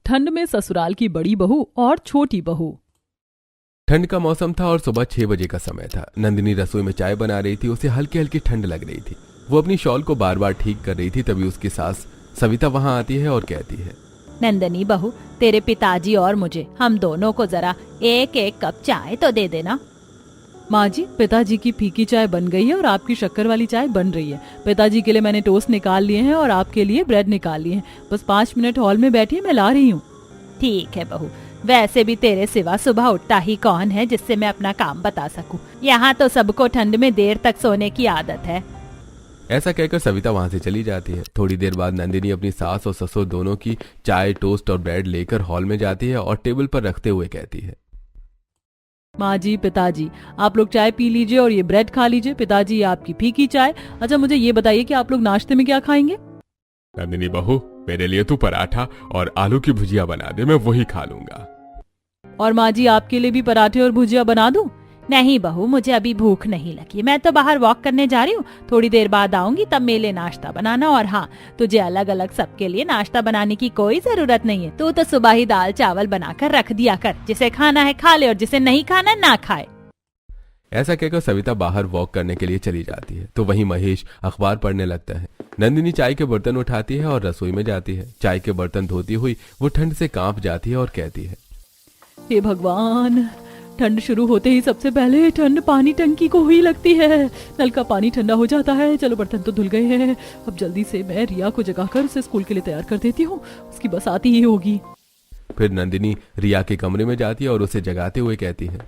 ठंड में ससुराल की बड़ी बहू और छोटी बहू। ठंड का मौसम था और सुबह 6 बजे का समय था। नंदिनी रसोई में चाय बना रही थी। उसे हल्की हल्की ठंड लग रही थी। वो अपनी शॉल को बार बार ठीक कर रही थी। तभी उसकी सास सविता वहां आती है और कहती है, नंदिनी बहू, तेरे पिताजी और मुझे, हम दोनों को जरा एक एक कप चाय तो दे देना। माँ जी, पिताजी की फीकी चाय बन गई है और आपकी शक्कर वाली चाय बन रही है। पिताजी के लिए मैंने टोस्ट निकाल लिए हैं और आपके लिए ब्रेड निकाल लिए हैं। बस 5 मिनट हॉल में बैठिए, मैं ला रही हूँ। ठीक है बहू, वैसे भी तेरे सिवा सुबह उठता ही कौन है जिससे मैं अपना काम बता सकूं। यहाँ तो सबको ठंड में देर तक सोने की आदत है। ऐसा कहकर सविता वहां से चली जाती है। थोड़ी देर बाद नंदिनी अपनी सास और ससुर दोनों की चाय, टोस्ट और ब्रेड लेकर हॉल में जाती है और टेबल पर रखते हुए कहती है, माँ जी, पिताजी, आप लोग चाय पी लीजिए और ये ब्रेड खा लीजिए। पिताजी, आपकी फीकी चाय। अच्छा, मुझे ये बताइए कि आप लोग नाश्ते में क्या खाएंगे? नंदिनी बहू, मेरे लिए तू पराठा और आलू की भुजिया बना दे, मैं वही खा लूंगा। और माँ जी, आपके लिए भी पराठे और भुजिया बना दूं? नहीं बहू, मुझे अभी भूख नहीं लगी। मैं तो बाहर वॉक करने जा रही हूँ, थोड़ी देर बाद आऊंगी, तब मेरे लिए नाश्ता बनाना। और हाँ, तुझे अलग अलग सबके लिए नाश्ता बनाने की कोई जरूरत नहीं है। तू तो सुबह ही दाल चावल बनाकर रख दिया कर। जिसे खाना है खा ले और जिसे नहीं खाना ना खाए। ऐसा कहकर सविता बाहर वॉक करने के लिए चली जाती है। तो वहीं महेश अखबार पढ़ने लगता है। नंदिनी चाय के बर्तन उठाती है और रसोई में जाती है। चाय के बर्तन धोती हुई वो ठंड से कांप जाती है और कहती है, हे भगवान, ठंड शुरू होते ही सबसे पहले ठंड पानी टंकी को ही लगती है। नल का पानी ठंडा हो जाता है। चलो, बर्तन तो धुल गए हैं। अब जल्दी से मैं रिया को जगाकर उसे स्कूल के लिए तैयार कर देती हूँ। उसकी बस आती ही होगी। फिर नंदिनी रिया के कमरे में जाती है और उसे जगाते हुए कहती है,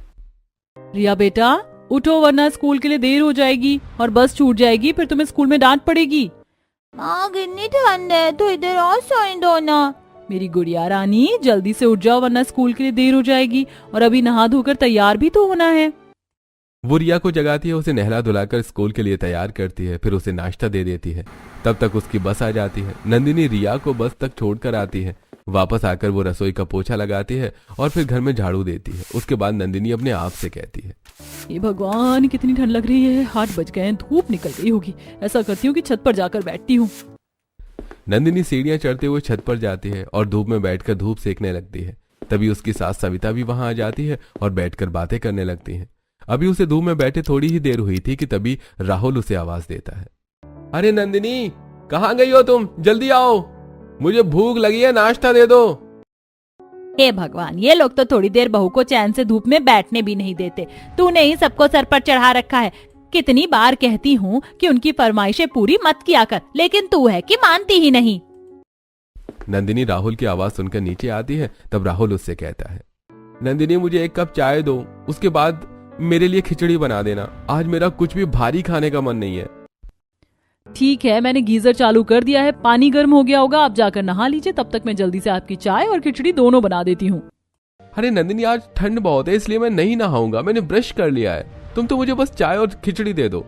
रिया बेटा, उठो वरना स्कूल के लिए देर हो जाएगी और बस छूट जाएगी। फिर तुम्हें स्कूल में डांट पड़ेगी। माँ, कितनी ठंड है, तो इधर और सोने दो ना। मेरी गुड़िया रानी, जल्दी से उठ जाओ वरना स्कूल के लिए देर हो जाएगी। और अभी नहा धोकर तैयार भी तो होना है। वो रिया को जगाती है, उसे नहला धुलाकर स्कूल के लिए तैयार करती है। फिर उसे नाश्ता दे देती है। तब तक उसकी बस आ जाती है। नंदिनी रिया को बस तक छोड़कर आती है। वापस आकर वो रसोई का पोछा लगाती है और फिर घर में झाड़ू देती है। उसके बाद नंदिनी अपने आप से कहती है, ये भगवान, कितनी ठंड लग रही है। 8 बज गए हैं, धूप निकल गई होगी। ऐसा करती हूँ कि छत पर जाकर बैठती हूँ। नंदिनी सीढ़ियां चढ़ते हुए छत पर जाती है और धूप में बैठकर धूप सेकने लगती है। तभी उसकी सास सविता भी वहां आ जाती है और बैठकर बातें करने लगती है। अभी उसे धूप में बैठे थोड़ी ही देर हुई थी कि तभी राहुल उसे आवाज देता है, अरे नंदिनी, कहाँ गई हो तुम? जल्दी आओ, मुझे भूख लगी है, नाश्ता दे दो। हे भगवान, ये लोग तो थोड़ी देर बहू को चैन से धूप में बैठने भी नहीं देते। तूने ही सबको सर पर चढ़ा रखा है। कितनी बार कहती हूँ कि उनकी फरमाइशें पूरी मत किया कर, लेकिन तू है कि मानती ही नहीं। नंदिनी राहुल की आवाज सुनकर नीचे आती है। तब राहुल उससे कहता है, नंदिनी, मुझे 1 कप चाय दो, उसके बाद मेरे लिए खिचड़ी बना देना। आज मेरा कुछ भी भारी खाने का मन नहीं है। ठीक है, मैंने गीजर चालू कर दिया है, पानी गर्म हो गया होगा, आप जाकर नहा लीजिए। तब तक मैं जल्दी से आपकी चाय और खिचड़ी दोनों बना देती हूँ। अरे नंदिनी, आज ठंड बहुत है, इसलिए मैं नहीं नहाऊंगा। मैंने ब्रश कर लिया है। तुम तो मुझे बस चाय और खिचड़ी दे दो।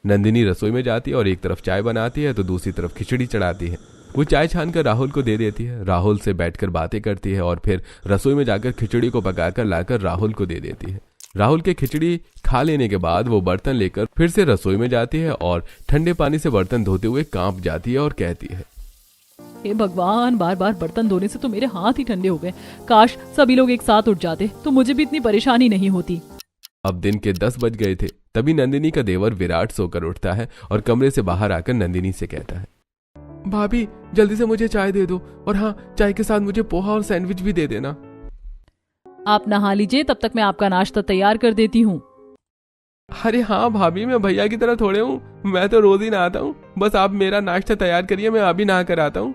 नंदिनी रसोई में जाती है और एक तरफ चाय बनाती है तो दूसरी तरफ खिचड़ी चढ़ाती है। वो चाय छानकर राहुल को दे देती है। राहुल से बैठकर बातें करती है और फिर रसोई में जाकर खिचड़ी को पकाकर लाकर राहुल को दे देती है। राहुल के खिचड़ी खा लेने के बाद वो बर्तन लेकर फिर से रसोई में जाती है और ठंडे पानी से बर्तन धोते हुए कांप जाती है और कहती है, हे भगवान, बार बार बर्तन धोने से तो मेरे हाथ ही ठंडे हो गए। काश सभी लोग एक साथ उठ जाते तो मुझे भी इतनी परेशानी नहीं होती। अब दिन के 10 बज गए थे। तभी नंदिनी का देवर विराट सोकर उठता है और कमरे से बाहर आकर नंदिनी से कहता है, भाभी, जल्दी से मुझे चाय दे दो और हाँ, चाय के साथ मुझे पोहा और सैंडविच भी दे देना। आप नहा लीजिए, तब तक मैं आपका नाश्ता तैयार कर देती हूँ। अरे हाँ भाभी, मैं भैया की तरह थोड़े हूँ, मैं तो रोज ही नहाता हूँ। बस आप मेरा नाश्ता तैयार करिए, मैं अभी नहा कर आता हूँ।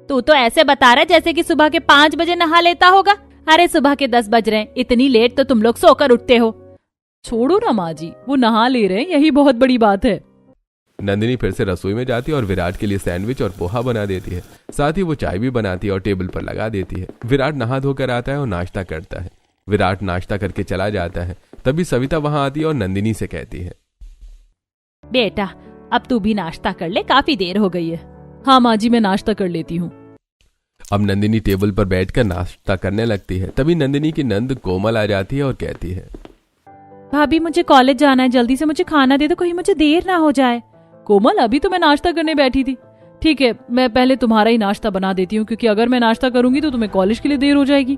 तू तो ऐसे बता रहा है जैसे कि सुबह के 5 बजे नहा लेता होगा। अरे सुबह के 10 बज रहे हैं, इतनी लेट तो तुम लोग सोकर उठते हो। छोड़ो ना माँ जी, वो नहा ले रहे हैं, यही बहुत बड़ी बात है। नंदिनी फिर से रसोई में जाती है और विराट के लिए सैंडविच और पोहा बना देती है। साथ ही वो चाय भी बनाती है और टेबल पर लगा देती है। विराट नहा धोकर आता है और नाश्ता करता है। विराट नाश्ता करके चला जाता है। तभी सविता वहां आती है और नंदिनी से कहती है, बेटा, अब तू भी नाश्ता कर ले, काफी देर हो गई है। हाँ माँ जी, मैं नाश्ता कर लेती हूँ। अब नंदिनी टेबल पर बैठकर नाश्ता करने लगती है। तभी नंदिनी की नंद कोमल आ जाती है और कहती है, भाभी, मुझे कॉलेज जाना है, जल्दी से मुझे खाना दे दो, कहीं मुझे देर ना हो जाए। कोमल, अभी तो मैं नाश्ता करने बैठी थी। ठीक है, मैं पहले तुम्हारा ही नाश्ता बना देती हूँ, क्योंकि अगर मैं नाश्ता करूंगी तो तुम्हें कॉलेज के लिए देर हो जाएगी।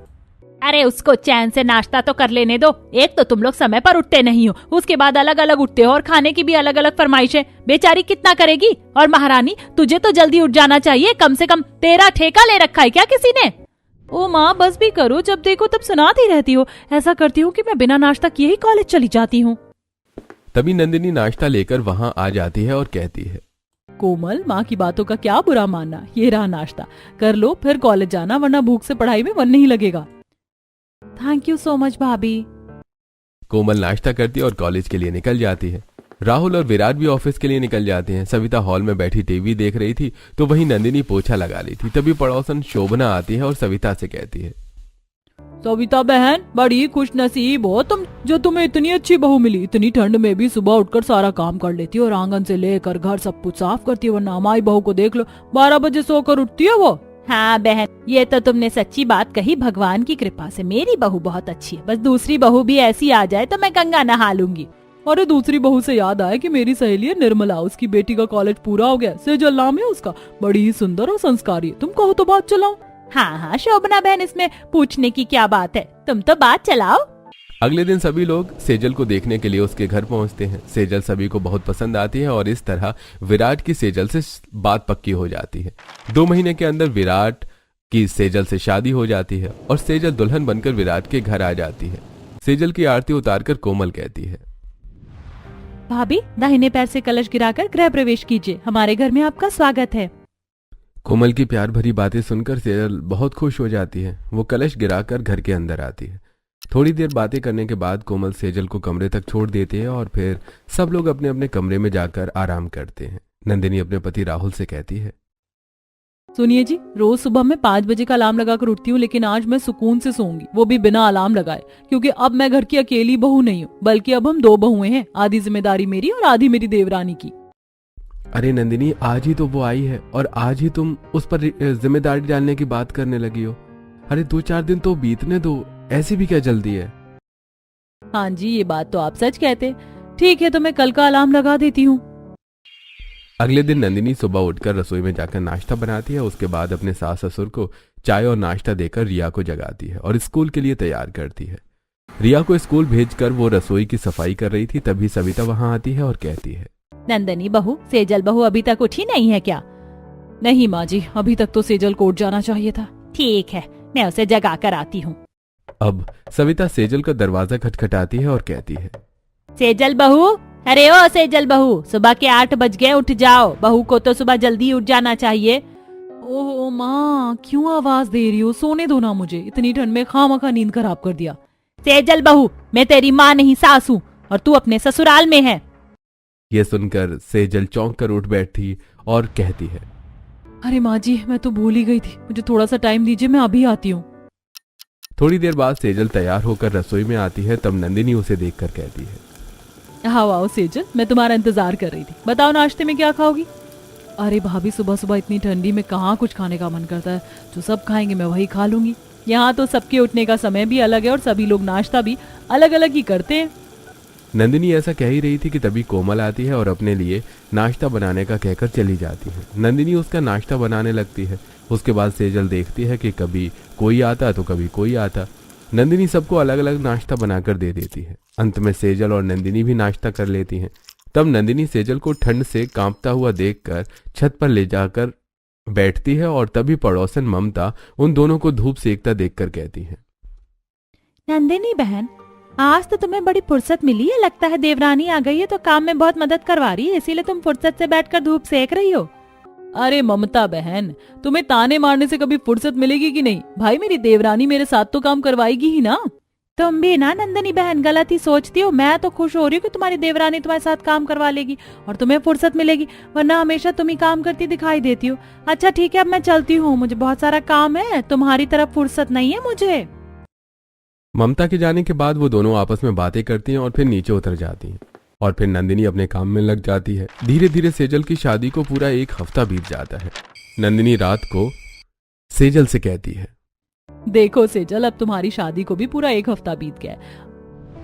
अरे उसको चैन से नाश्ता तो कर लेने दो। एक तो तुम लोग समय पर उठते नहीं हो, उसके बाद अलग अलग उठते हो और खाने की भी अलग अलग फरमाइश है। बेचारी कितना करेगी। और महारानी, तुझे तो जल्दी उठ जाना चाहिए, कम से कम तेरा ठेका ले रखा है क्या किसी ने? ओ माँ, बस भी करो, जब देखो तब सुनाती रहती हो। ऐसा करती हूँ कि मैं बिना नाश्ता किए ही कॉलेज चली जाती हूँ। तभी नंदिनी नाश्ता लेकर वहां आ जाती है और कहती है, कोमल, माँ की बातों का क्या बुरा मानना, ये रहा नाश्ता, कर लो, फिर कॉलेज जाना, वरना भूख से पढ़ाई में मन नहीं लगेगा। थैंक यू सो मच भाभी। कोमल नाश्ता करती है और कॉलेज के लिए निकल जाती है। राहुल और विराट भी ऑफिस के लिए निकल जाते हैं। सविता हॉल में बैठी टीवी देख रही थी तो वहीं नंदिनी पोछा लगा रही थी। तभी पड़ोसन शोभना आती है और सविता से कहती है, सविता बहन, बड़ी खुश नसीब हो तुम, जो तुम्हें इतनी अच्छी बहू मिली। इतनी ठंड में भी सुबह उठकर सारा काम कर लेती है और आंगन से लेकर घर सब कुछ साफ करती है, वरना हमारी बहू को देख लो, 12 बजे सोकर उठती है वो। हाँ बहन, ये तो तुमने सच्ची बात कही। भगवान की कृपा से मेरी बहू बहुत अच्छी है। बस दूसरी बहू भी ऐसी आ जाए तो मैं गंगा नहा लूंगी। अरे दूसरी बहू से याद आया कि मेरी सहेली है निर्मला, उसकी बेटी का कॉलेज पूरा हो गया, सेजल नाम है उसका, बड़ी ही सुंदर और संस्कारी है। तुम कहो तो बात चलाओ। हाँ हाँ शोभना बहन, इसमें पूछने की क्या बात है, तुम तो बात चलाओ। अगले दिन सभी लोग सेजल को देखने के लिए उसके घर पहुंचते हैं। सेजल सभी को बहुत पसंद आती है और इस तरह विराट की सेजल से बात पक्की हो जाती है। 2 महीने के अंदर विराट की सेजल से शादी हो जाती है और सेजल दुल्हन बनकर विराट के घर आ जाती है। सेजल की आरती उतारकर कोमल कहती है, भाभी, दाहिने पैर से कलश गिराकर गृह प्रवेश कीजिए, हमारे घर में आपका स्वागत है। कोमल की प्यार भरी बातें सुनकर सेजल बहुत खुश हो जाती है। वो कलश गिराकर घर के अंदर आती है। थोड़ी देर बातें करने के बाद कोमल सेजल को कमरे तक छोड़ देती है और फिर सब लोग अपने अपने कमरे में जाकर आराम करते हैं। नंदिनी अपने पति राहुल से कहती है, सुनिए जी, रोज सुबह मैं 5 बजे का अलार्म लगाकर उठती हूँ, लेकिन आज मैं सुकून से सोऊंगी, वो भी बिना अलार्म लगाए, क्योंकि अब मैं घर की अकेली बहू नहीं हूँ, बल्कि अब हम 2 बहुएं हैं। आधी जिम्मेदारी मेरी और आधी मेरी देवरानी की। अरे नंदिनी, आज ही तो वो आई है और आज ही तुम उस पर जिम्मेदारी डालने की बात करने लगी हो। अरे 2-4 दिन तो बीतने दो, ऐसी भी क्या जल्दी है? हाँ जी, ये बात तो आप सच कहते। ठीक है, तो मैं कल का अलार्म लगा देती हूँ। अगले दिन नंदिनी सुबह उठकर रसोई में जाकर नाश्ता बनाती है। उसके बाद अपने सास ससुर को चाय और नाश्ता देकर रिया को जगाती है और स्कूल के लिए तैयार करती है। रिया को स्कूल भेजकर वो रसोई की सफाई कर रही थी, तभी सविता वहां आती है और कहती है, नंदनी बहू, सेजल बहू अभी तक उठी नहीं है क्या? नहीं माँ जी, अभी तक तो सेजल को उठ जाना चाहिए था। ठीक है, मैं उसे जगा कर आती हूँ। अब सविता सेजल का दरवाजा खटखटाती है और कहती है, सेजल बहू, अरे ओ सेजल बहू, सुबह के 8 बज गए, उठ जाओ। बहू को तो सुबह जल्दी उठ जाना चाहिए। ओह माँ, क्यों आवाज दे रही हो? सोने दो ना मुझे, इतनी ठंड में खामखा नींद खराब कर दिया। सेजल बहू, मैं तेरी माँ नहीं सास हूँ और तू अपने ससुराल में है। यह सुनकर सेजल चौंक कर उठ बैठती और कहती है, अरे माँ जी, मैं तो भूल ही गई थी, मुझे थोड़ा सा टाइम दीजिए, मैं अभी आती हूँ। थोड़ी देर बाद सेजल तैयार होकर रसोई में आती है। तब नंदिनी उसे देखकर कहती है, हाँ आओ सेजल, मैं तुम्हारा इंतजार कर रही थी। बताओ नाश्ते में क्या खाओगी? अरे भाभी, सुबह सुबह इतनी ठंडी में कहाँ कुछ खाने का मन करता है, जो सब खाएंगे मैं वही खा लूंगी। यहाँ तो सबके उठने का समय भी अलग है और सभी लोग नाश्ता भी अलग अलग ही करते हैं। नंदिनी ऐसा कह ही रही थी कि तभी कोमल आती है और अपने लिए नाश्ता बनाने का कहकर चली जाती है। नंदिनी उसका नाश्ता बनाने लगती है। उसके बाद सेजल देखती है कि कभी कोई आता तो कभी कोई आता। नंदिनी सबको अलग अलग नाश्ता बनाकर दे देती है। अंत में सेजल और नंदिनी भी नाश्ता कर लेती हैं। तब नंदिनी सेजल को ठंड से कांपता हुआ देखकर छत पर ले जाकर बैठती है और तभी पड़ोसन ममता उन दोनों को धूप सेकता देखकर कहती है, नंदिनी बहन, आज तो तुम्हें बड़ी फुर्सत मिली है। लगता है देवरानी आ गई है तो काम में बहुत मदद करवा रही है, इसीलिए तुम फुर्सत से बैठकर धूप सेक रही हो। अरे ममता बहन, तुम्हें ताने मारने से कभी फुर्सत मिलेगी कि नहीं? भाई मेरी देवरानी मेरे साथ तो काम करवाएगी ही ना। तुम भी ना नंदिनी बहन गलत ही सोचती हो। मैं तो खुश हो रही हूँ कि तुम्हारी देवरानी तुम्हारे साथ काम करवा लेगी और तुम्हें फुर्सत मिलेगी, वरना हमेशा तुम ही काम करती दिखाई देती हो। अच्छा ठीक है, अब मैं चलती हूँ, मुझे बहुत सारा काम है, तुम्हारी तरफ फुर्सत नहीं है मुझे। ममता के जाने के बाद वो दोनों आपस में बातें करती हैं और फिर नीचे उतर जाती हैं और फिर नंदिनी अपने काम में लग जाती है। धीरे धीरे सेजल की शादी को पूरा 1 हफ्ता बीत जाता है। नंदिनी रात को सेजल से कहती है, देखो सेजल, अब तुम्हारी शादी को भी पूरा 1 हफ्ता बीत गया है।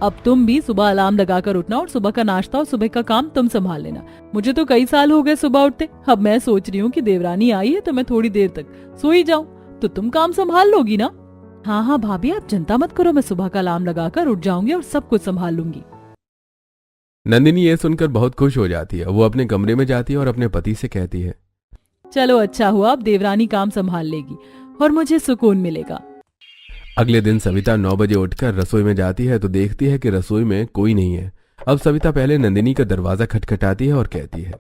अब तुम भी सुबह अलार्म लगाकर उठना और सुबह का नाश्ता और सुबह का काम तुम संभाल लेना। मुझे तो कई साल हो गए सुबह उठते। अब मैं सोच रही हूँ कि देवरानी आई है तो मैं थोड़ी देर तक सो ही जाऊं, तो तुम काम संभाल लोगी ना? हाँ हाँ भाभी, आप चिंता मत करो, मैं सुबह का अलार्म लगाकर उठ जाऊंगी और सब कुछ संभाल लूंगी। नंदिनी ये सुनकर बहुत खुश हो जाती है। वो अपने कमरे में जाती है और अपने पति से कहती है, चलो अच्छा हुआ, अब देवरानी काम संभाल लेगी और मुझे सुकून मिलेगा। अगले दिन सविता 9 बजे उठकर रसोई में जाती है तो देखती है कि रसोई में कोई नहीं है। अब सविता पहले नंदिनी का दरवाजा खटखटाती है और कहती है,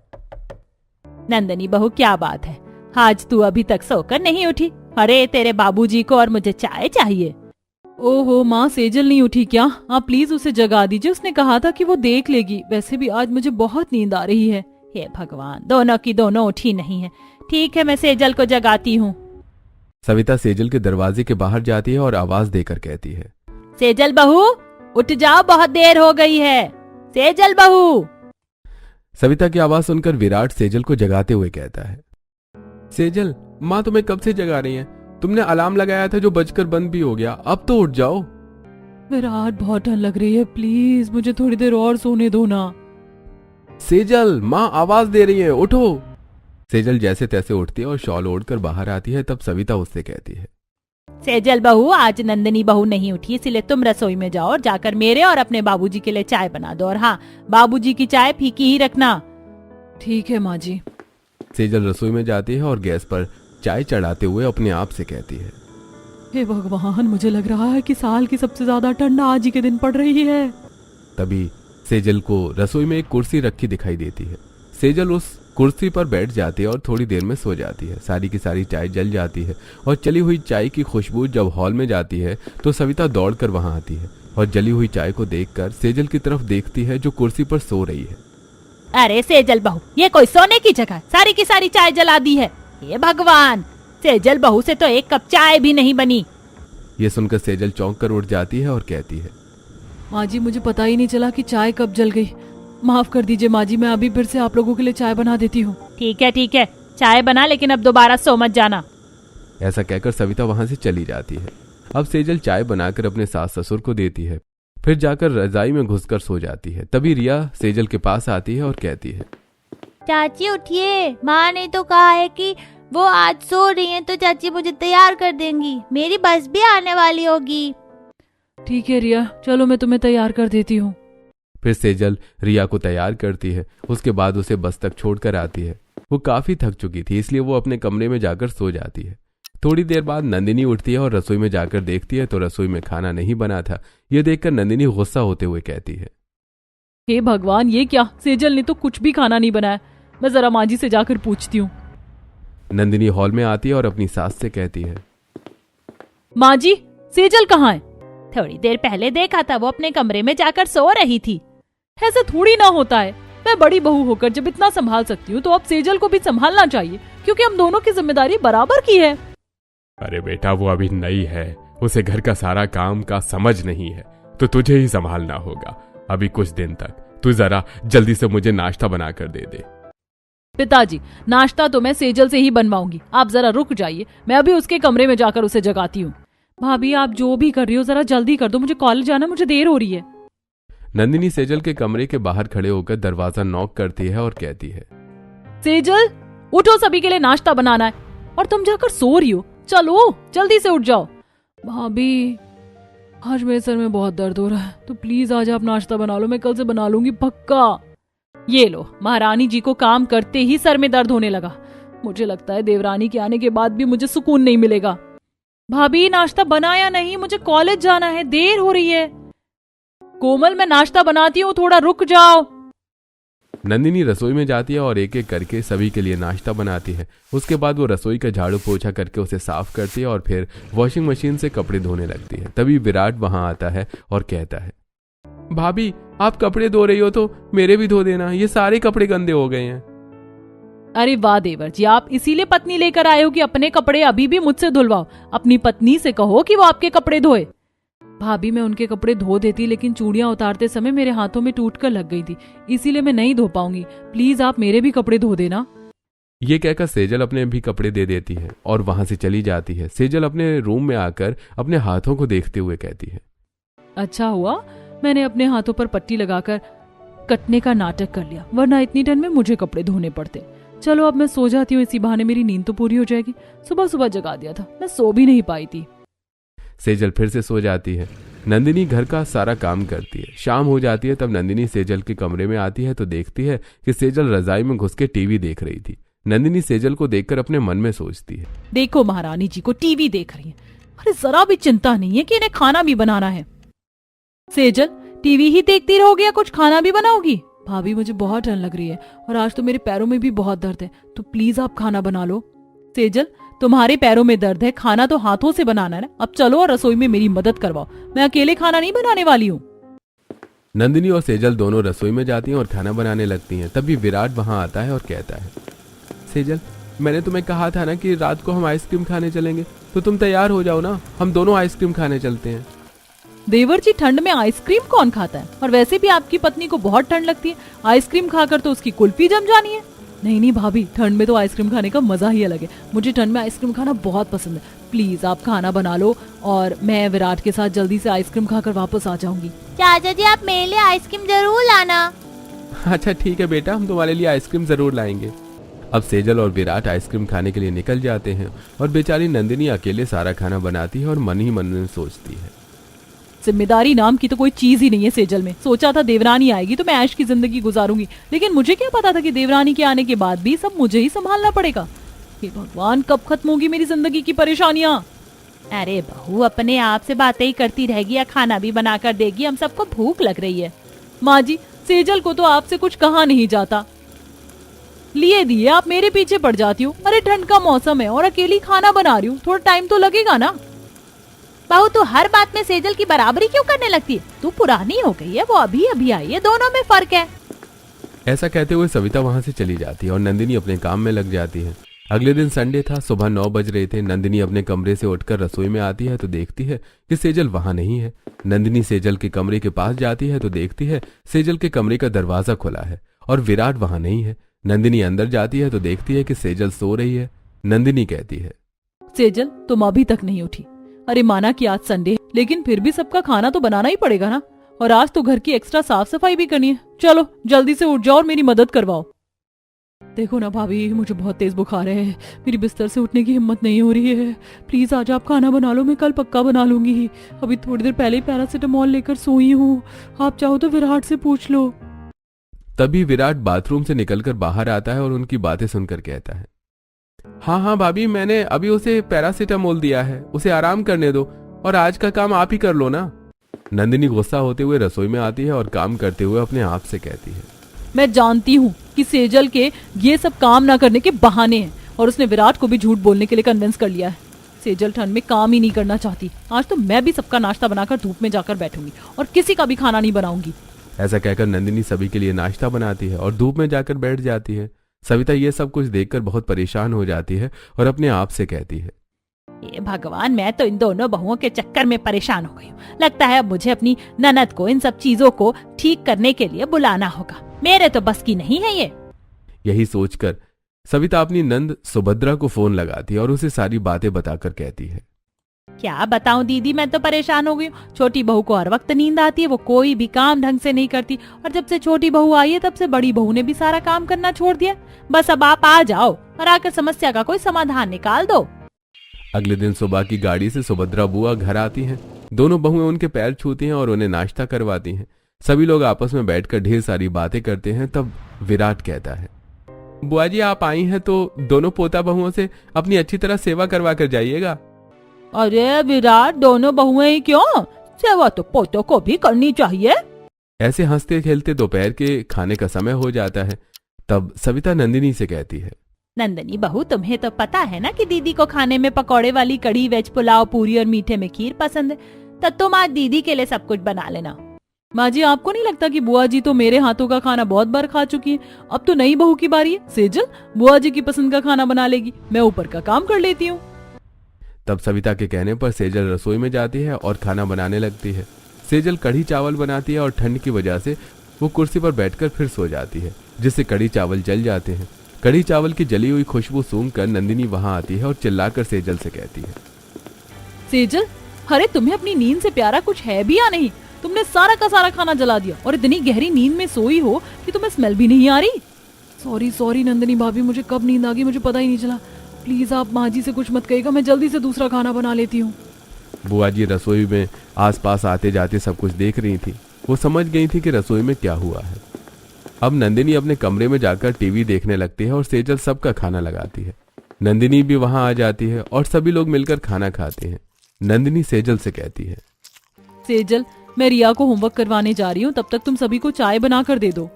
नंदिनी बहू, क्या बात है, आज तू अभी तक सोकर नहीं उठी? अरे तेरे बाबूजी को और मुझे चाय चाहिए। ओहो माँ, सेजल नहीं उठी क्या? आप प्लीज उसे जगा दीजिए, उसने कहा था कि वो देख लेगी। वैसे भी आज मुझे बहुत नींद आ रही है। हे भगवान, दोनों की दोनों उठी नहीं है। ठीक है, मैं सेजल को जगाती हूँ। सविता सेजल के दरवाजे के बाहर जाती है और आवाज देकर कहती है, सेजल बहू उठ जाओ, बहुत देर हो गई है। सेजल बहू। सविता की आवाज सुनकर विराट सेजल को जगाते हुए कहता है, सेजल माँ तुम्हें कब से जगा रही है? तुमने अलार्म लगाया था जो बजकर बंद भी हो गया, अब तो उठ जाओ। विराट, बहुत ठंड लग रही है, प्लीज मुझे थोड़ी देर और सोने दो ना। सेजल माँ आवाज दे रही है, उठो। सेजल जैसे तैसे उठती है और शॉल ओढ़कर बाहर आती है। तब सविता उससे कहती है, सेजल बहू, आज नंदिनी बहू नहीं उठी, इसलिए तुम रसोई में जाओ और जाकर मेरे और अपने बाबूजी के लिए चाय बना दो। और हाँ, बाबूजी की चाय फीकी ही रखना। ठीक है माँ जी। सेजल रसोई में जाती है और गैस पर चाय चढ़ाते हुए अपने आप से कहती है, हे भगवान, मुझे लग रहा है कि साल की सबसे ज्यादा ठंड आज ही के दिन पड़ रही है। तभी सेजल को रसोई में एक कुर्सी रखी दिखाई देती है। सेजल उस कुर्सी पर बैठ जाती है और थोड़ी देर में सो जाती है। सारी की सारी चाय जल जाती है और चली हुई चाय की खुशबू जब हॉल में जाती है तो सविता दौड़कर वहां आती है और जली हुई चाय को देखकर सेजल की तरफ देखती है जो कुर्सी पर सो रही है। अरे सेजल बहू, ये कोई सोने की जगह? सारी की सारी चाय जला दी है। हे भगवान, सेजल बहू से तो एक कप चाय भी नहीं बनी। ये सुनकर सेजल चौंक कर उठ जाती है और कहती है, माँ जी, मुझे पता ही नहीं चला कि चाय कब जल गई। माफ कर दीजिए माँ जी, मैं अभी फिर से आप लोगों के लिए चाय बना देती हूँ। ठीक है, चाय बना, लेकिन अब दोबारा सो मत जाना। ऐसा कहकर सविता वहां से चली जाती है। अब सेजल चाय बनाकर अपने सास ससुर को देती है, फिर जाकर रजाई में घुसकर सो जाती है। तभी रिया सेजल के पास आती है और कहती है, चाची उठिए, माँ ने तो कहा है कि वो आज सो रही हैं, तो चाची मुझे तैयार कर देंगी, मेरी बस भी आने वाली होगी। ठीक है रिया, चलो मैं तुम्हें तैयार कर देती हूँ। फिर सेजल रिया को तैयार करती है। उसके बाद उसे बस तक छोड़कर आती है। वो काफी थक चुकी थी, इसलिए वो अपने कमरे में जाकर सो जाती है। थोड़ी देर बाद नंदिनी उठती है और रसोई में जाकर देखती है तो रसोई में खाना नहीं बना था। ये देखकर नंदिनी गुस्सा होते हुए कहती है, हे भगवान, ये क्या? सेजल ने तो कुछ भी खाना नहीं बनाया। मैं जरा माँ जी से जाकर पूछती हूँ। नंदिनी हॉल में आती है और अपनी सास से कहती है, माँ जी, सेजल कहाँ है? थोड़ी देर पहले देखा था, वो अपने कमरे में जाकर सो रही थी। ऐसे थोड़ी ना होता है। मैं बड़ी बहू होकर जब इतना संभाल सकती हूँ तो अब सेजल को भी संभालना चाहिए, क्योंकि हम दोनों की जिम्मेदारी बराबर की है। अरे बेटा, वो अभी नई है, उसे घर का सारा काम का समझ नहीं है, तो तुझे ही संभालना होगा अभी कुछ दिन तक। तू जरा जल्दी से मुझे नाश्ता बना कर दे दे। पिताजी, नाश्ता तो मैं सेजल से ही बनवाऊंगी, आप जरा रुक जाइए, मैं अभी उसके कमरे में जाकर उसे जगाती हूँ। भाभी, आप जो भी कर रही हो जरा जल्दी कर दो, मुझे कॉलेज जाना, मुझे देर हो रही है। नंदिनी सेजल के कमरे के बाहर खड़े होकर दरवाजा नॉक करती है और कहती है, सेजल उठो, सभी के लिए नाश्ता बनाना है। और तुम जाकर सो रही हो, चलो जल्दी से उठ जाओ। भाभी, आज मेरे सर में बहुत दर्द हो रहा है, तो प्लीज आज आप नाश्ता बना लो, मैं कल से बना लूंगी पक्का। ये लो, महारानी जी को काम करते ही सर में दर्द होने लगा। मुझे लगता है देवरानी के आने के बाद भी मुझे सुकून नहीं मिलेगा। भाभी, नाश्ता बनाया नहीं, मुझे कॉलेज जाना है, देर हो रही है। कोमल, मैं नाश्ता बनाती हूँ, थोड़ा रुक जाओ। नंदिनी रसोई में जाती है और एक एक करके सभी के लिए नाश्ता बनाती है। उसके बाद वो रसोई का झाड़ू पोछा करके उसे साफ करती है और फिर वॉशिंग मशीन से कपड़े धोने लगती है। तभी विराट वहां आता है और कहता है, भाभी, आप कपड़े धो रही हो तो मेरे भी धो देना, ये सारे कपड़े गंदे हो गए हैं। अरे वाह देवर जी, आप इसीलिए पत्नी लेकर आए हो कि अपने कपड़े अभी भी मुझसे धुलवाओ। अपनी पत्नी से कहो कि वो आपके कपड़े धोए। भाभी, मैं उनके कपड़े धो देती, लेकिन चूड़ियां उतारते समय मेरे हाथों में टूट कर लग गई थी, इसीलिए मैं नहीं धो पाऊंगी। प्लीज आप मेरे भी कपड़े धो देना। ये कहकर सेजल अपने भी कपड़े दे देती है और वहां से चली जाती है। सेजल अपने रूम में आकर अपने हाथों को देखते हुए कहती है, अच्छा हुआ मैंने अपने हाथों पर पट्टी लगाकर कटने का नाटक कर लिया, वरना इतनी ठंड में मुझे कपड़े धोने पड़ते। चलो अब मैं सो जाती हूँ, इसी बहाने मेरी नींद तो पूरी हो जाएगी। सुबह सुबह जगा दिया था, मैं सो भी नहीं पाई थी। सेजल फिर से सो जाती है। नंदिनी घर का सारा काम करती है। शाम हो जाती है, तब नंदिनी सेजल के कमरे में आती है तो देखती है कि सेजल रजाई में घुस के टीवी देख रही थी। नंदिनी सेजल को देखकर अपने मन में सोचती है, देखो महारानी जी को टीवी देख रही है, अरे जरा भी चिंता नहीं है कि इन्हें खाना भी बनाना है। सेजल, टीवी ही देखती रहोगी या कुछ खाना भी बनाओगी? भाभी मुझे बहुत ठंड लग रही है और आज तो मेरे पैरों में भी बहुत दर्द है, तो प्लीज आप खाना बना लो। सेजल, तुम्हारे पैरों में दर्द है, खाना तो हाथों से बनाना है ना। अब चलो और रसोई में मेरी मदद करवाओ, मैं अकेले खाना नहीं बनाने वाली हूँ। नंदिनी और सेजल दोनों रसोई में जाती हैं और खाना बनाने लगती हैं। तभी विराट वहां आता है और कहता है, सेजल, मैंने तुम्हें कहा था ना कि रात को हम आइसक्रीम खाने चलेंगे, तो तुम तैयार हो जाओ ना, हम दोनों आइसक्रीम खाने चलते हैं। देवर जी, ठंड में आइसक्रीम कौन खाता है? और वैसे भी आपकी पत्नी को बहुत ठंड लगती है, आइसक्रीम खाकर तो उसकी कुल्फी जम जानी है। नहीं नहीं भाभी, ठंड में तो आइसक्रीम खाने का मजा ही अलग है। मुझे ठंड में आइसक्रीम खाना बहुत पसंद है। प्लीज आप खाना बना लो और मैं विराट के साथ जल्दी से आइसक्रीम खाकर वापस आ जाऊंगी। चाचा जी, आप मेरे लिए आइसक्रीम जरूर लाना। अच्छा ठीक है बेटा, हम तुम्हारे लिए आइसक्रीम जरूर लाएंगे। अब सेजल और विराट आइसक्रीम खाने के लिए निकल जाते हैं और बेचारी नंदिनी अकेले सारा खाना बनाती है और मन ही मन में सोचती है, जिम्मेदारी नाम की तो कोई चीज ही नहीं है सेजल में। सोचा था देवरानी आएगी तो मैं ऐश की जिंदगी गुजारूंगी, लेकिन मुझे क्या पता था कि देवरानी के आने के बाद भी सब मुझे ही संभालना पड़ेगा। हे भगवान, कब खत्म होगी मेरी जिंदगी की परेशानियां। अरे बहू, अपने आप से बातें ही करती रहेगी या खाना भी बना कर देगी? हम सबको भूख लग रही है। माँ जी, सेजल को तो आपसे कुछ कहा नहीं जाता, लिए दिए आप मेरे पीछे पड़ जाती हूँ। अरे ठंड का मौसम है और अकेली खाना बना रही हूँ, थोड़ा टाइम तो लगेगा ना। बहू, तू हर बात में सेजल की बराबरी क्यों करने लगती है? तू पुरानी हो गई है, वो अभी अभी आई है, दोनों में फर्क है। ऐसा कहते हुए सविता वहां से चली जाती है और नंदिनी अपने काम में लग जाती है। अगले दिन संडे था, सुबह 9 बज रहे थे। नंदिनी अपने कमरे से उठकर रसोई में आती है तो देखती है कि सेजल वहां नहीं है। नंदिनी सेजल के कमरे के पास जाती है तो देखती है सेजल के कमरे का दरवाजा खुला है और विराट वहां नहीं है। नंदिनी अंदर जाती है तो देखती है कि सेजल सो रही है। नंदिनी कहती है, सेजल, तुम अभी तक नहीं उठी। अरे माना कि आज संडे है, लेकिन फिर भी सबका खाना तो बनाना ही पड़ेगा ना, और आज तो घर की एक्स्ट्रा साफ सफाई भी करनी है। चलो जल्दी से उठ जाओ और मेरी मदद करवाओ। देखो ना भाभी, मुझे बहुत तेज बुखार है, मेरी बिस्तर से उठने की हिम्मत नहीं हो रही है। प्लीज आज आप खाना बना लो, मैं कल पक्का बना लूंगी। अभी थोड़ी देर पहले ही पैरासिटामोल लेकर सोई हूँ, आप चाहो तो विराट से पूछ लो। तभी विराट बाथरूम से निकलकर बाहर आता है और उनकी बातें सुनकर कहता है, हाँ भाभी, मैंने अभी उसे पैरासिटामोल दिया है, उसे आराम करने दो और आज का काम आप ही कर लो ना। नंदिनी गुस्सा होते हुए रसोई में आती है और काम करते हुए अपने आप से कहती है, मैं जानती हूँ कि सेजल के ये सब काम ना करने के बहाने हैं और उसने विराट को भी झूठ बोलने के लिए कन्विंस कर लिया है। सेजल ठंड में काम ही नहीं करना चाहती। आज तो मैं भी सबका नाश्ता बनाकर धूप में जाकर बैठूंगी और किसी का भी खाना नहीं बनाऊंगी। ऐसा कहकर नंदिनी सभी के लिए नाश्ता बनाती है और धूप में जाकर बैठ जाती है। सविता ये सब कुछ देखकर बहुत परेशान हो जाती है और अपने आप से कहती है, ये भगवान, मैं तो इन दोनों बहुओं के चक्कर में परेशान हो गई हूँ। लगता है अब मुझे अपनी ननद को इन सब चीजों को ठीक करने के लिए बुलाना होगा। मेरे तो बस की नहीं है ये। यही सोचकर सविता अपनी नंद सुभद्रा को फोन लगाती है और उसे सारी बातें बताकर कहती है, क्या बताऊं दीदी, मैं तो परेशान हो गई हूँ। छोटी बहू को हर वक्त नींद आती है, वो कोई भी काम ढंग से नहीं करती, और जब से छोटी बहू आई है तब से बड़ी बहू ने भी सारा काम करना छोड़ दिया। बस अब आप आ जाओ और आकर समस्या का कोई समाधान निकाल दो। अगले दिन सुबह की गाड़ी से सुभद्रा बुआ घर आती हैं। दोनों बहुएं उनके पैर छूती हैं और उन्हें नाश्ता करवाती हैं। सभी लोग आपस में बैठकर ढेर सारी बातें करते हैं। तब विराट कहता है, बुआ जी आप आई हैं तो दोनों पोता बहुओं से अपनी अच्छी तरह सेवा करवा कर जाइएगा। अरे विराट, दोनों बहुएं ही क्यों, सेवा तो पोतों को भी करनी चाहिए। ऐसे हंसते खेलते दोपहर के खाने का समय हो जाता है। तब सविता नंदिनी से कहती है, नंदिनी बहू, तुम्हें तो पता है ना कि दीदी को खाने में पकौड़े वाली कढ़ी, वेज पुलाव, पूरी और मीठे में खीर पसंद है, तो तुम आज दीदी के लिए सब कुछ बना लेना। माँ जी, आपको नहीं लगता कि बुआ जी तो मेरे हाथों का खाना बहुत बार खा चुकी है, अब तो नई बहू की बारी है। सेजल बुआ जी की पसंद का खाना बना लेगी, मैं ऊपर का काम कर लेती हूँ। तब सविता के कहने पर सेजल रसोई में जाती है और खाना बनाने लगती है। सेजल कढ़ी चावल बनाती है और ठंड की वजह से वो कुर्सी पर बैठकर फिर सो जाती है, जिससे कढ़ी चावल जल जाते हैं। कढ़ी चावल की जली हुई खुशबू सूंघकर नंदिनी वहां आती है और चिल्लाकर सेजल से कहती है, सेजल, अरे तुम्हें अपनी नींद से प्यारा कुछ है भी या नहीं? तुमने सारा का सारा खाना जला दिया और इतनी गहरी नींद में सोई हो कि तुम्हें स्मेल भी नहीं आ रही। सॉरी नंदिनी भाभी, मुझे कब नींद आ गई मुझे पता ही नहीं चला। प्लीज आप माँ जी से कुछ मत कहिएगा, मैं जल्दी से दूसरा खाना बना लेती हूँ। बुआ जी रसोई में आसपास आते जाते सब कुछ देख रही थी। वो समझ गई थी कि रसोई में क्या हुआ है। अब नंदिनी अपने कमरे में जाकर टीवी देखने लगती है और सेजल सबका खाना लगाती है। नंदिनी भी वहां आ जाती है और सभी लोग मिलकर खाना खाते हैं। नंदिनी सेजल से कहती है, सेजल, मैं रिया को होमवर्क करवाने जा रही हूँ, तब तक तुम सभी को चाय बना कर दे दो।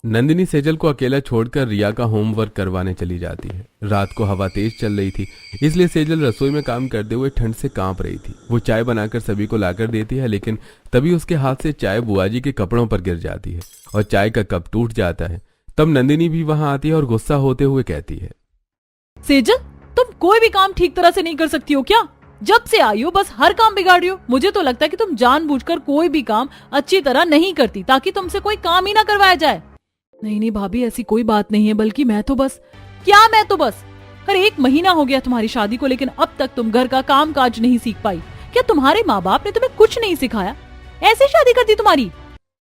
नंदिनी सेजल को अकेला छोड़कर रिया का होमवर्क करवाने चली जाती है। रात को हवा तेज चल रही थी, इसलिए सेजल रसोई में काम करते हुए ठंड से कांप रही थी। वो चाय बनाकर सभी को लाकर देती है, लेकिन तभी उसके हाथ से चाय बुआ जी के कपड़ों पर गिर जाती है और चाय का कप टूट जाता है। तब नंदिनी भी वहां आती है और गुस्सा होते हुए कहती है, सेजल, तुम कोई भी काम ठीक तरह से नहीं कर सकती हो क्या? जब से आई हो बस हर काम बिगाड़ रही हो। मुझे तो लगता है कि तुम जानबूझकर कोई भी काम अच्छी तरह नहीं करती ताकि तुमसे कोई काम ही ना करवाया जाए। नहीं भाभी, ऐसी कोई बात नहीं है, बल्कि मैं तो बस अरे 1 महीना हो गया तुम्हारी शादी को, लेकिन अब तक तुम घर का काम काज नहीं सीख पाई। क्या तुम्हारे माँ बाप ने तुम्हें कुछ नहीं सिखाया? ऐसे शादी कर दी तुम्हारी?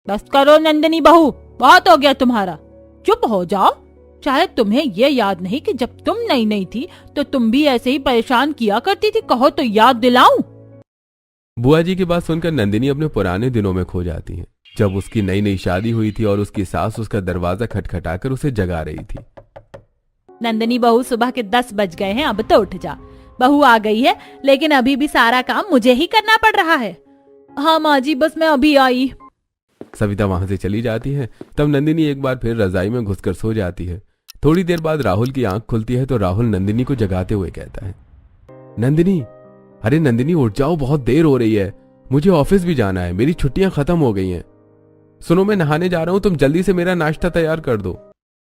बस करो नंदिनी बहू, बहुत हो गया तुम्हारा। चुप हो जाओ। शायद तुम्हें ये याद नहीं कि जब तुम नई थी तो तुम भी ऐसे ही परेशान किया करती थी। कहो तो याद दिलाऊं? बुआ जी की बात सुनकर नंदिनी अपने पुराने दिनों में खो जाती है, जब उसकी नई शादी हुई थी और उसकी सास उसका दरवाजा खटखटाकर उसे जगा रही थी। नंदिनी बहू, सुबह के 10 बज गए हैं, अब तो उठ जा। बहू आ गई है, लेकिन अभी भी सारा काम मुझे ही करना पड़ रहा है। हाँ माँ जी, बस मैं अभी आई। सविता वहां से चली जाती है। तब नंदिनी एक बार फिर रजाई में घुसकर सो जाती है। थोड़ी देर बाद राहुल की आंख खुलती है तो राहुल नंदिनी को जगाते हुए कहता है, नंदिनी, अरे नंदिनी उठ जाओ, बहुत देर हो रही है, मुझे ऑफिस भी जाना है, मेरी छुट्टियां खत्म हो गई हैं। सुनो, मैं नहाने जा रहा हूं, तुम जल्दी से मेरा नाश्ता तैयार कर दो।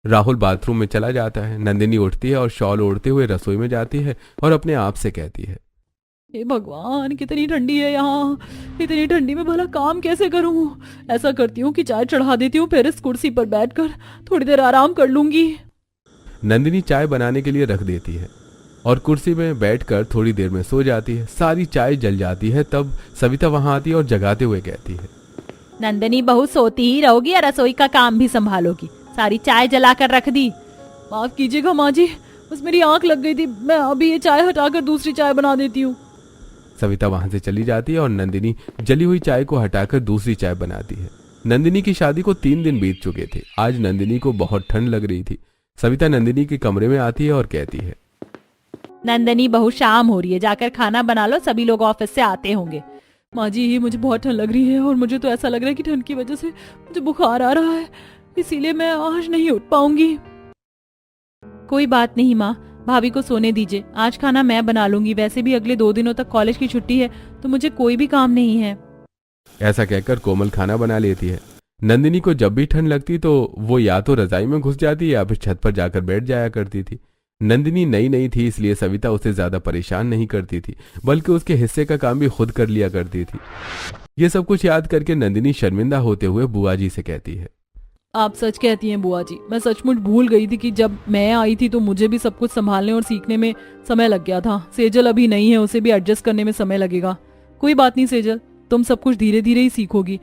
राहुल बाथरूम में चला जाता है। नंदिनी उठती है और शॉल ओढ़ते हुए रसोई में जाती है और अपने आप से कहती है, हे भगवान, कितनी ठंडी है यहाँ। इतनी ठंडी में भला काम कैसे करूँ? ऐसा करती हूँ कि चाय चढ़ा देती हूँ, फिर इस कुर्सी पर बैठकर थोड़ी देर आराम कर लूंगी। नंदिनी चाय बनाने के लिए रख देती है और कुर्सी में बैठकर थोड़ी देर में सो जाती है। सारी चाय जल जाती है। तब सविता वहां आती है और जगाते हुए कहती है, नंदिनी बहू, सोती ही रहोगी या रसोई का काम भी संभालोगी? सारी चाय जलाकर रख दी। माफ कीजिएगा माँ जी, बस मेरी आंख लग गई थी, मैं अभी ये चाय हटाकर दूसरी चाय बना देती हूँ। सविता वहां से चली जाती है और नंदिनी जली हुई चाय को हटाकर दूसरी चाय बनाती है। नंदिनी की शादी को 3 दिन बीत चुके थे। आज नंदिनी को बहुत ठंड लग रही थी। सविता नंदिनी के कमरे में आती है और कहती है, नंदिनी बहू, शाम हो रही है, जाकर खाना बना लो, सभी लोग ऑफिस से आते होंगे। माँ जी, मुझे बहुत ठंड लग रही है और मुझे तो ऐसा लग रहा है कि ठंड की वजह से मुझे बुखार आ रहा है, इसीलिए मैं आज नहीं उठ पाऊंगी। कोई बात नहीं माँ, भाभी को सोने दीजिए, आज खाना मैं बना लूंगी। वैसे भी अगले 2 दिनों तक कॉलेज की छुट्टी है तो मुझे कोई भी काम नहीं है। ऐसा कहकर कोमल खाना बना लेती है। नंदिनी को जब भी ठंड लगती तो वो या तो रजाई में घुस जाती या फिर छत पर जाकर बैठ जाया करती थी। नंदिनी नई थी, इसलिए सविता उसे ज्यादा परेशान नहीं करती थी, बल्कि उसके हिस्से का काम भी खुद कर लिया करती थी। ये सब कुछ याद करके नंदिनी शर्मिंदा होते हुए बुआ जी से कहती है, आप सच कहती हैं बुआ जी, मैं सचमुच भूल गई थी कि जब मैं आई थी तो मुझे भी सब कुछ संभालने और सीखने में समय लग गया था। सेजल अभी नहीं है, उसे भी एडजस्ट करने में समय लगेगा। कोई बात नहीं सेजल, तुम सब कुछ धीरे धीरे ही सीखोगी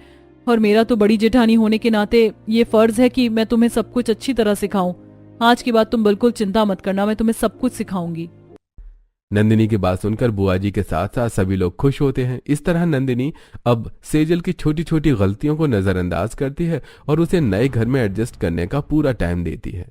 और मेरा तो बड़ी जेठानी होने के नाते ये फर्ज है कि मैं तुम्हें सब कुछ अच्छी तरह सिखाऊं। आज की बात तुम बिल्कुल चिंता मत करना, मैं तुम्हें सब कुछ सिखाऊंगी। नंदिनी की बात सुनकर बुआ जी के साथ साथ सभी लोग खुश होते हैं। इस तरह नंदिनी अब सेजल की छोटी छोटी गलतियों को नजरअंदाज करती है और उसे नए घर में एडजस्ट करने का पूरा टाइम देती है।